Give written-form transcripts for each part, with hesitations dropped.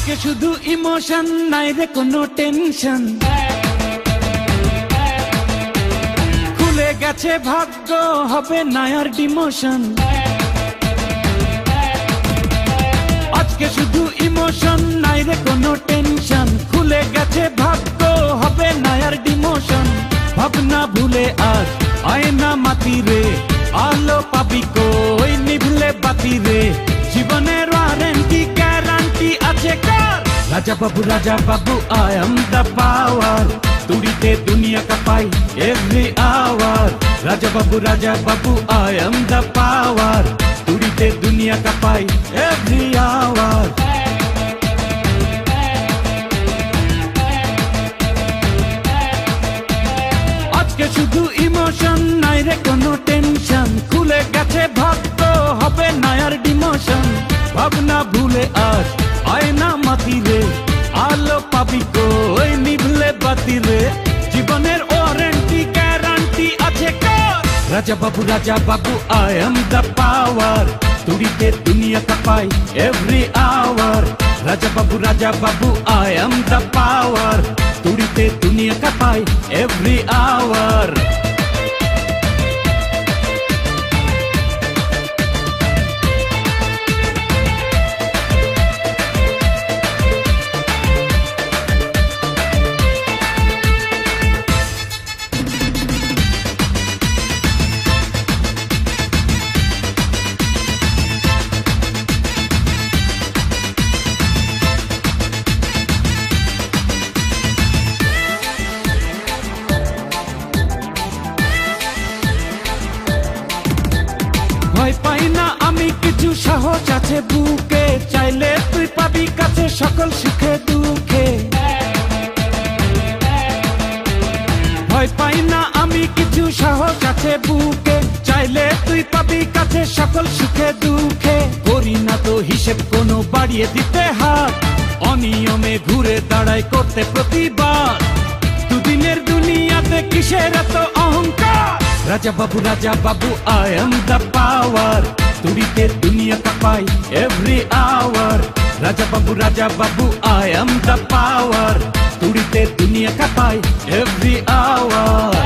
আজকে শুধু ইমোশন, নাই রে কোনো টেনশন। খুলে গেছে ভাগ্য, হবে না আর ডিমোশন। আজকে শুধু ইমোশন, নাই রে কোনো টেনশন। খুলে গেছে ভাগ্য, হবে না আর ডিমোশন। ভাবনা ভুলে আজ আয়না মাতি রে, আলো পাবি কই নিভলে বাতি রে। জীবনের ওয়ারেন্টি গ্যারান্টি আছে কার? Raja Babu I am the power. তুড়িতে দুনিয়া কাঁপাই every hour. Raja Babu I am the power. তুড়িতে দুনিয়া কাঁপাই এভরি আওয়ার। আজকে শুধু ইমোশন, নাই রে কোনো টেনশন। খুলে গেছে ভাগ্য, হবে না আর ডিমোশন। ভাবনা ভুলে আজ আয়না মাতি রে, আলো পাবি কই নিভলে বাতি রে। জীবনের ওয়ারেন্টি গ্যারান্টি আছে কার? Raja Babu I am the power. তুড়িতে দুনিয়া কাঁপাই every hour. Raja Babu I am the power. তুড়িতে দুনিয়া কাঁপাই এভরি আওয়ার। ভয় পাই না আমি কিছু, সাহস আছে বুকে। চাইলে তুই পাবি কাছে সকল সুখে দুঃখে। ভয় পাই না আমি কিছু, সাহস আছে বুকে। চাইলে তুই পাবি কাছে সকল সুখে দুঃখে। করি না তো হিসেব কোনো, বাড়িয়ে দিতে হাত। অনিয়মে ঘুরে দাঁড়াই করতে প্রতিবাদ। দুদিনের দুনিয়াতে কিসের এত অহংকার? Raja Babu I am the power. তুড়িতে দুনিয়া কাঁপাই every hour. Raja Babu I am the power. তুড়িতে দুনিয়া কাঁপাই এভরি আওয়ার।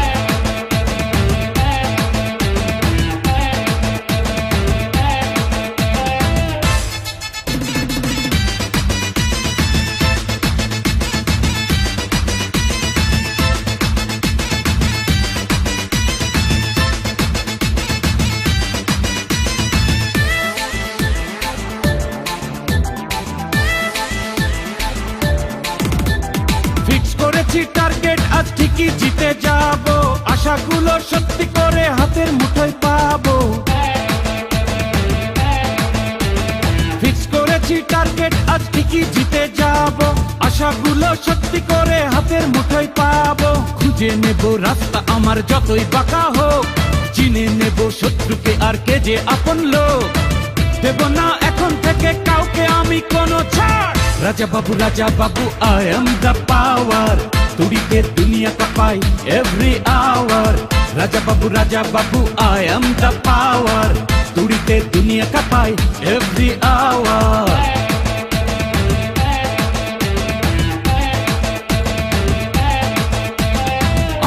টার্গেট আজ ঠিকই জিতে যাব। আশাগুলো সত্যি করে হাতের মুঠোয় পাবো। ফিক্স করেছি টার্গেট আজ ঠিকই জিতে যাব। আশাগুলো সত্যি করে হাতের মুঠোয় পাবো। খুঁজে নেব রাস্তা আমার যতই বাঁকা হোক। চিনে নেব শত্রুকে আর কে যে আপন লোক। দেব না এখন থেকে কাউকে আমি কোনো ছাড়। Raja Babu I am the power. তুড়িতে দুনিয়া কাঁপাই every hour. Raja Babu I am the power. তুড়িতে দুনিয়া কাঁপাই এভরি আওয়ার।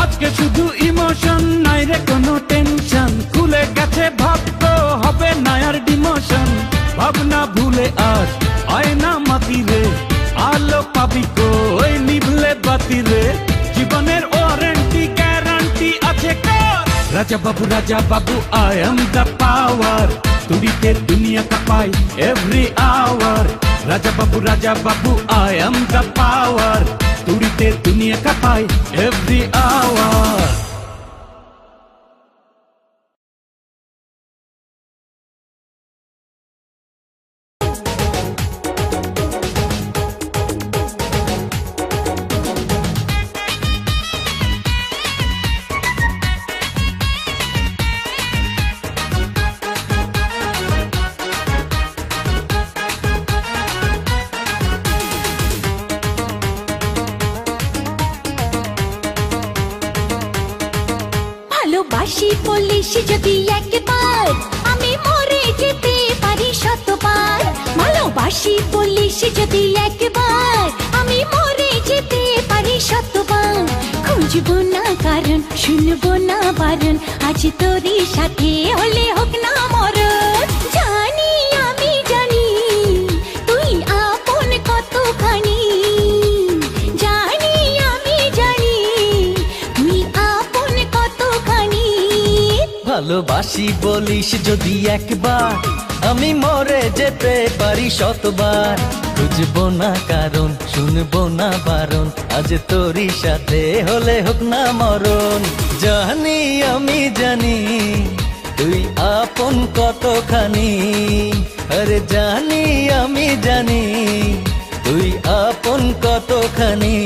আজকে শুধু ইমোশন, নাই রে কোনো টেনশন। খুলে গেছে ভাগ্য, হবে না আর ডিমোশন। ভাবনা ভুলে আজ আয়না মাতি রে, আলো পাবি কই নিভলে বাতি রে। জীবনের ওয়ারেন্টি গ্যারান্টি আছে কার? Raja Babu I am the power. তুড়িতে দুনিয়া কাঁপাই every hour. Raja Babu I am the power. তুড়িতে দুনিয়া কাঁপাই এভরি আওয়ার। ভালোবাসি পুলিশ যদি একবার, আমি মরে যেতে পারি শতবার। ভালোবাসি পুলিশ যদি একবার, মরণ, আজ তোরই সাথে হলে হোক না মরণ। জানি আমি জানি তুই আপন কতখানি, জানি আমি জানি তুই আপন কতখানি। ভালোবাসি বলিস যদি একবার, আমি মরে যেতে পারি শতবার। খুঁজবো না কারণ, শুনবো না বারণ, আজ তোরই সাথে হলে হোক না মরণ। জানি আমি জানি তুই আপন কতখানি, আরে জানি আমি জানি তুই আপন কতখানি।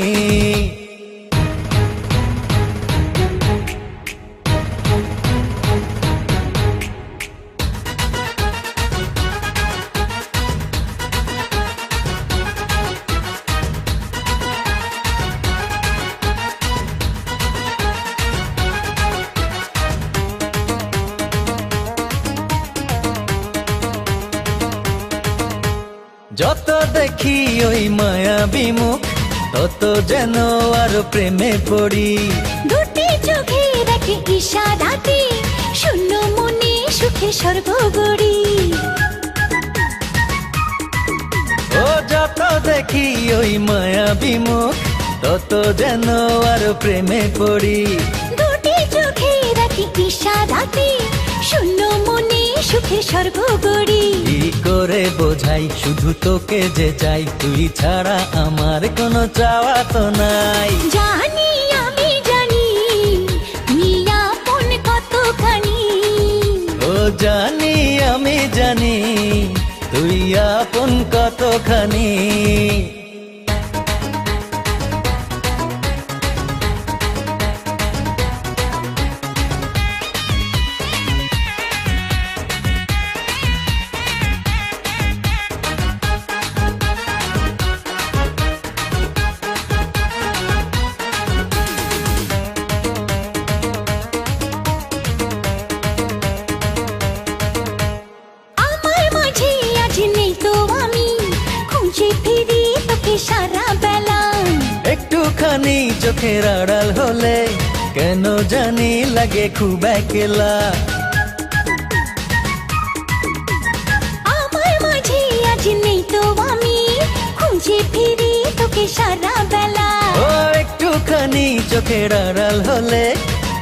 যত দেখি ওই মায়াবী মুখ, তত যেন আরো প্রেমে পড়ি। দুটি চোখে রাখে ইশারাতে, শূন্য মনে সুখে সর্বগড়ি। ও যত দেখি ওই মায়াবী মুখ, তত যেন আরো প্রেমে পড়ি। দুটি চোখে রাখি ইশারাতে, শূন্য মনে সুখে সর্বগড়ি। কি করে বোঝাই শুধু তোকে যে চাই, তুই ছাড়া আমার কোনো চাওয়া তো নাই। জানি আমি জানি তুই আপন কতখানি, ও জানি আমি জানি তুই আপন কতখানি। আমার মাঝে আজ নেই তো আমি, খুঁজে ফিরি তোকে সারা বেলা। একটুখানি চোখের আড়াল হলে কেন জানি লাগে খুব একলা। আমার মাঝে আজ নেই তো আমি, খুঁজে ফিরি তোকে সারা বেলা। ও একটুখানি চোখের আড়াল হলে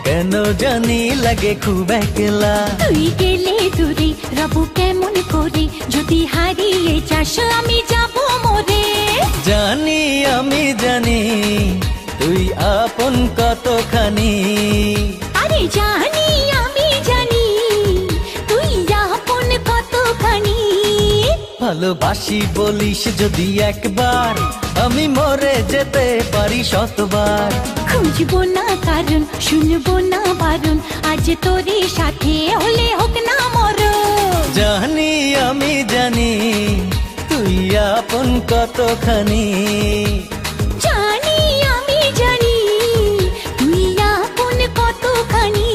কেন জানি লাগে খুব একলা। তুই গেলে দূরে রবু কেমন করে, যদি হারিয়ে যাস আমি যাব মরে। জানি আমি জানি তুই আপন কতখানি, আরে জানি আমি জানি তুই আপন কতখানি। ভালোবাসি বলিস যদি একবার, আমি মরে যেতে পারি শতবার। খুঁজবো না কারণ, শুনবো না বারণ, আজ তোরই সাথে হলে হোক না মরণ। জানি আমি জানি তুই আপন কতখানি, জানি আমি জানি তুই আপন কতখানি।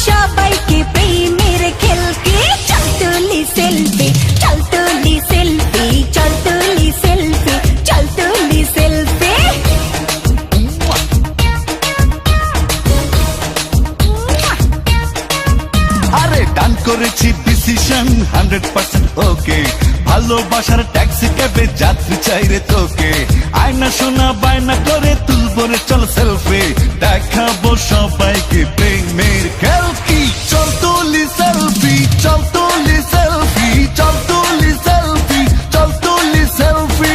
সবাইকে প্রেমের খেলকে, চল তুলি সেলফি, চল তুলি সেলফি, চল তুলি সেলফি, চল তুলি সেলফি। আরে ডান করেছি ডিসিশন 100% ওকে, ভালোবাসার ট্যাক্সি ক্যাবে যাত্রী চাই রে তোকে। আয়না সোনা বায়না করে তুলবো রে চল সেলফি, দেখাবো সবাইকে প্রেমের খেল কি। চল তুলি সেলফি, চল তুলি সেলফি, চল তুলি সেলফি, চল তুলি সেলফি।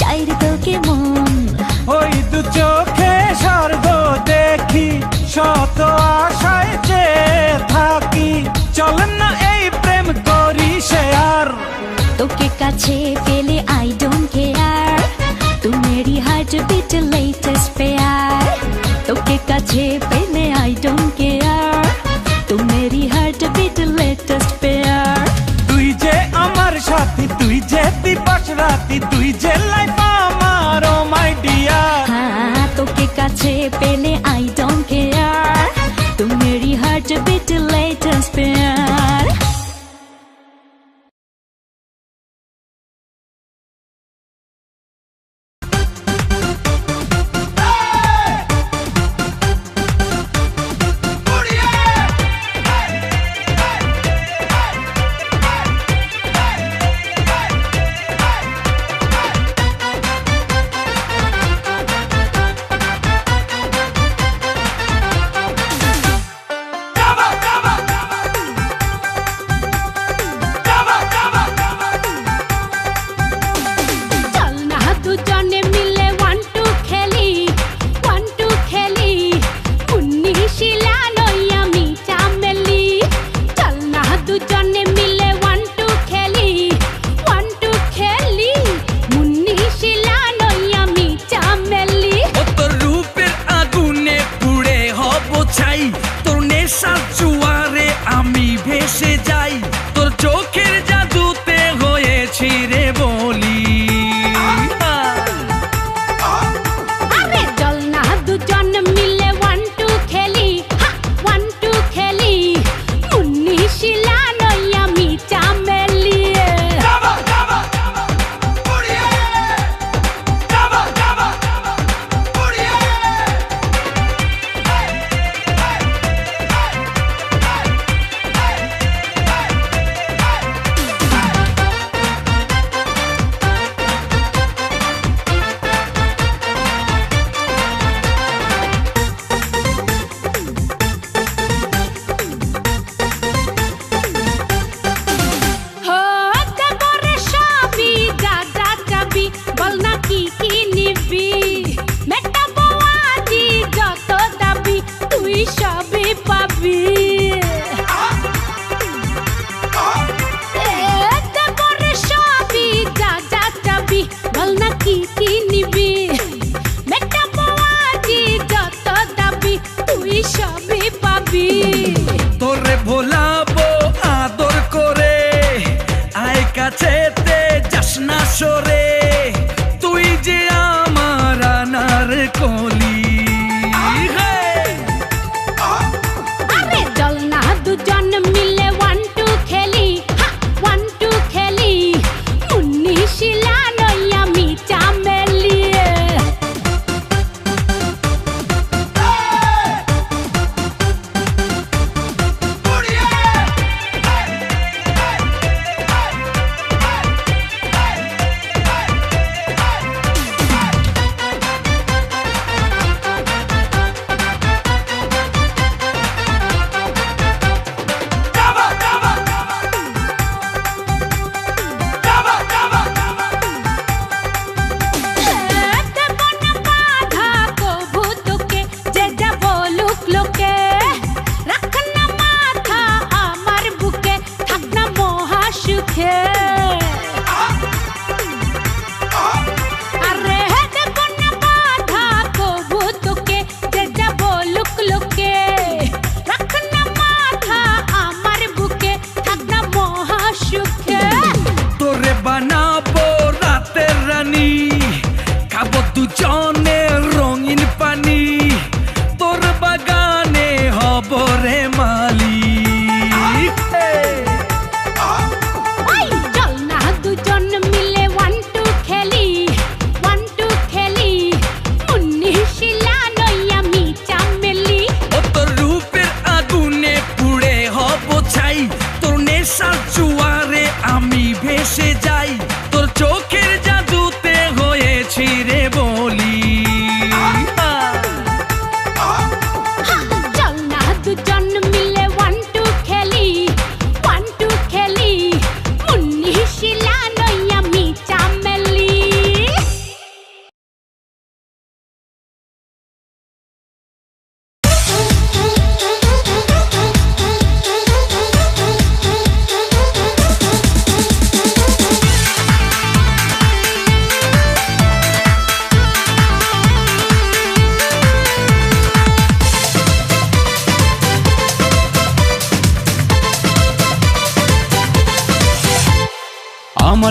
চাইরে তোকে মন। ওই দু চোখে স্বর্গ দেখি, শত আশায় যে থাকি, চলেন না এই প্রেম করি শেয়ার। তোকে কাছে পেলে আই ডোন্ট কেয়ার, তু মেরি হার্ট বিট লেটেস্ট পেয়ার। তোকে কাছে পেলে আই ডোন্ট কেয়ার, তু মেরি হার্ট বিট লেটেস্ট পেয়ার। তুই যে আমার সাথী, তুই যে দিবস রাতি, তুই যে লাইফ আমার, ও মাই ডিয়ার। হ্যাঁ, তোকে কাছে পেলে আই ডোন্ট কেয়ার, তু মেরি হার্ট বিট লেটেস্ট পেয়ার।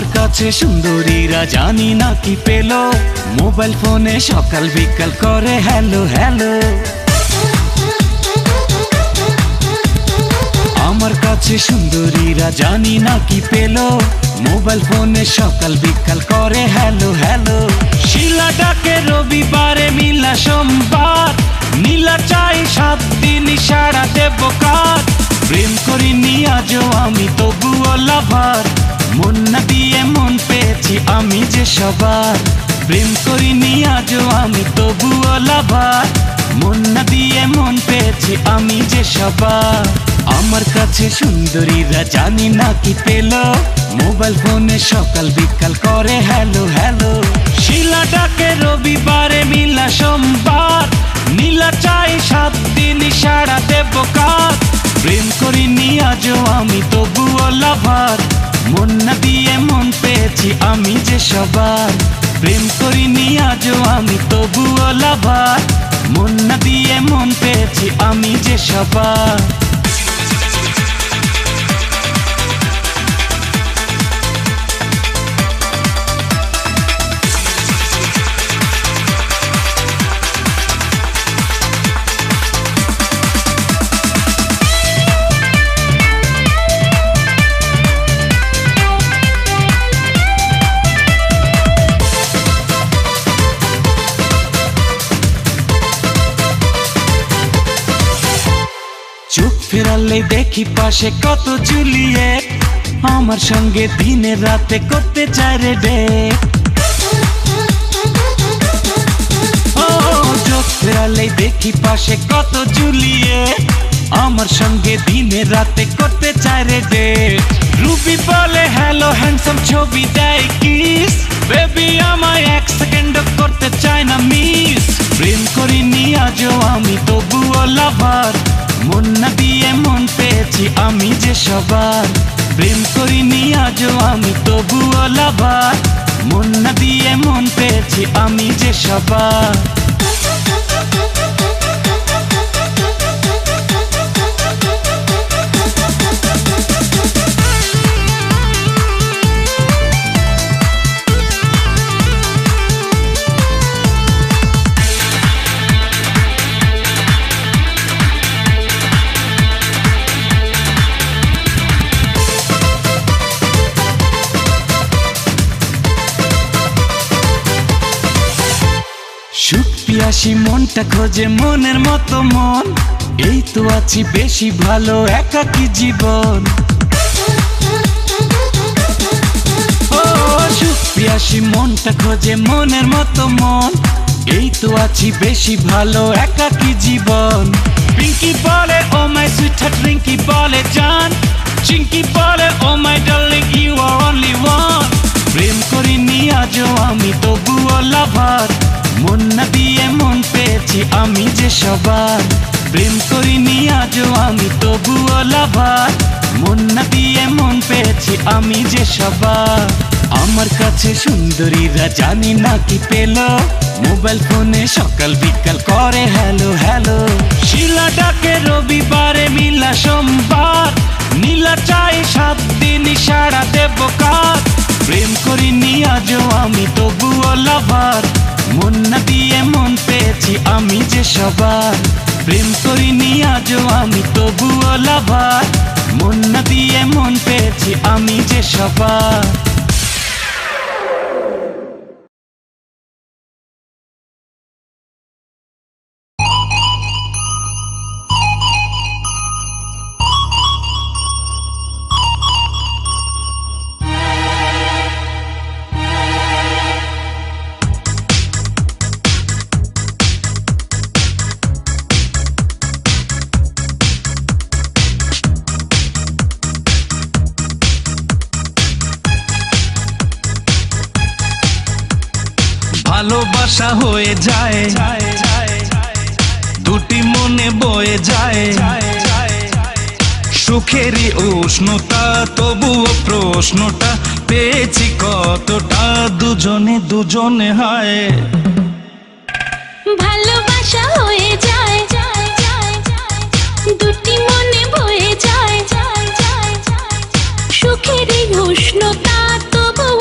আমার কাছে সুন্দরীরা জানি না কি পেল, মোবাইল ফোনে সকাল বিকাল করে হ্যালো হ্যালো। আমার কাছে সুন্দরীরা জানি না কি পেল, মোবাইল ফোনে সকাল বিকাল করে হ্যালো হ্যালো। শিলা ডাকে রবিবারে, মিলা সোমবার, নীলা চাই 7 দিন সারা দেব কার। প্রেম করিনি আজও আমি তবুও লাভার, মন না দিয়ে মন পেয়েছি আমি যে সবার। প্রেম করিনি আজও আমি তবুও লাভার, মন না দিয়ে মন পেয়েছি আমি যে সবার। আমার কাছে সুন্দরীরা জানি না কি পেল, মোবাইল ফোনে সকাল বিকাল করে হ্যালো হ্যালো। শিলা ডাকে রবিবারে, মিলা সোমবার, নীলা চাই 7 দিন সারা দেব কার। প্রেম করিনি আজও আমি তবুও লাভার, মন না দিয়ে মন পেয়েছি আমি যে সবার। প্রেম করিনি আজও আমি তবুও লাভার, মন না দিয়ে মন পেয়েছি আমি যে সবার। চোখ ফেরালে দেখি পাশে কত জুলিয়েট, আমার সঙ্গে দিনে রাতে করতে চায় রে ডেট। ও চোখ ফেরালে দেখি পাশে কত জুলিয়েট, আমার সঙ্গে দিনে রাতে করতে চায় রে ডেট। রুবি বলে হ্যালো হ্যান্ডসাম, ছবি দেয় কিস, বেবি আমায় 1 সেকেন্ড করতে চায় না মিস। প্রেম করিনি আজও আমি তবুও লাভার, মন না দিয়ে মন পেয়েছি আমি যে সবার। প্রেম করিনি আজও আমি তবুও লাভার, মন না দিয়ে মন পেয়েছি আমি যে সবার। সুখ পিয়াসী মনটা খোঁজে মনের মতো মন, এই তো আছি বেশি ভালো একাকী জীবন। ও সুখ পিয়াসী মনটা খোঁজে মনের মতো মন, এই তো আছি বেশি ভালো একাকী জীবন। পিঙ্কি বলে oh my sweet heart, Rinki বলে জান, চিঙ্কি বলে oh my darling you are only one. প্রেম করিনি আজও আমি তবুও লাভার, মন না দিয়ে মন পেয়েছি আমি যে সবার। প্রেম করিনি আজও আমি তবুও লাভার, মন না দিয়ে মন পেয়েছি আমি যে সবার। আমার কাছে সুন্দরীরা জানি না কি পেল, মোবাইল ফোনে সকাল বিকাল করে হ্যালো হ্যালো। শিলা ডাকে রবিবারে, মিলা সোমবার, নীলা চাই 7 দিন সারা দেব কার। প্রেম করিনি আজও আমি তবুও লাভার, মন না দিয়ে মন পেয়েছি আমি যে সবার। প্রেম করিনি আজও আমি তবুও লাভার, মন না দিয়ে মন পেয়েছি আমি যে সবার। ভালোবাসা হয়ে যায়, দুটি মনে বয়ে যায়, সুখেরই উষ্ণতা, তবুও প্রশ্নটা পেয়েছি কতটা দুজনে দুজনে হায়। ভালোবাসা হয়ে যায়, দুটি মনে বয়ে যায়, সুখেরই উষ্ণতা, তবুও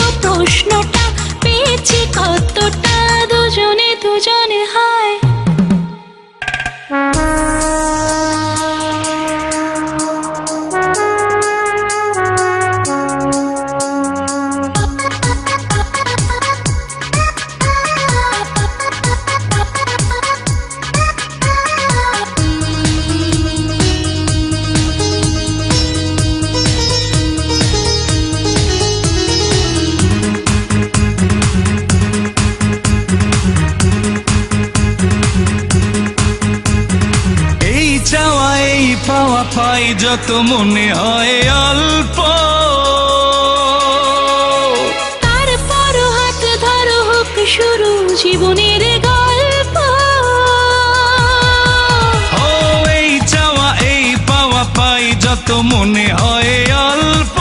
পাই যত মনে হয় অল্প, তারপরও হাত ধরো হোক শুরু জীবনের গল্প। ও এই চাওয়া এই পাওয়া পাই যত মনে হয় অল্প,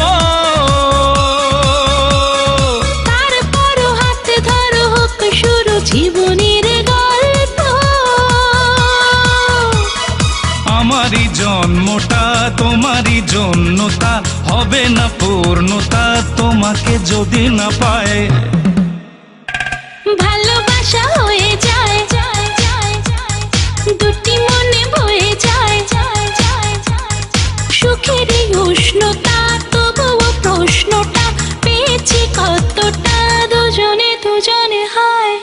তারপরও হাত ধরো হোক শুরু জীবনের গল্প। আমারই জন্মটা তোমারই জন্যতা হবে না পূর্ণতা তোমাকে যদি না পায়। ভালোবাসা হয়ে যায় দুটি মনে বয়ে যায়, সুখেরই উষ্ণতা তবুও প্রশ্নটা পেয়েছি কতটা দুজনে দুজনে হয়।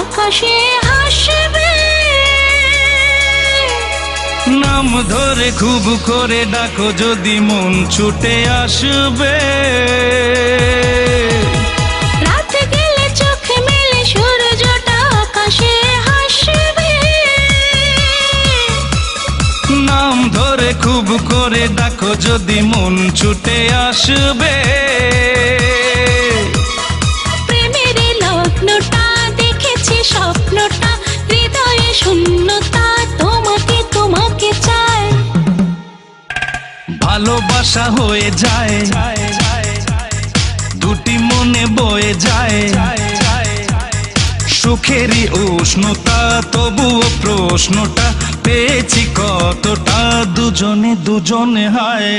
আকাশে হাসবে, নাম ধরে খুব করে ডাকো যদি মন ছুটে আসবে। রাত গেলে চোখ মেলে সূর্যটা আকাশে হাসবে, নাম ধরে খুব করে ডাকো যদি মন ছুটে আসবে। প্রেমের লগ্নটা দেখেছি স্বপ্নটা হৃদয়ে শূন্যতা তোমাকে তোমাকে চায়। ভালোবাসা হয়ে যায় দুটি মনে বয়ে যায়, সুখেরই উষ্ণতা তবুও প্রশ্নটা পেয়েছি কতটা দুজনে দুজনে হায়।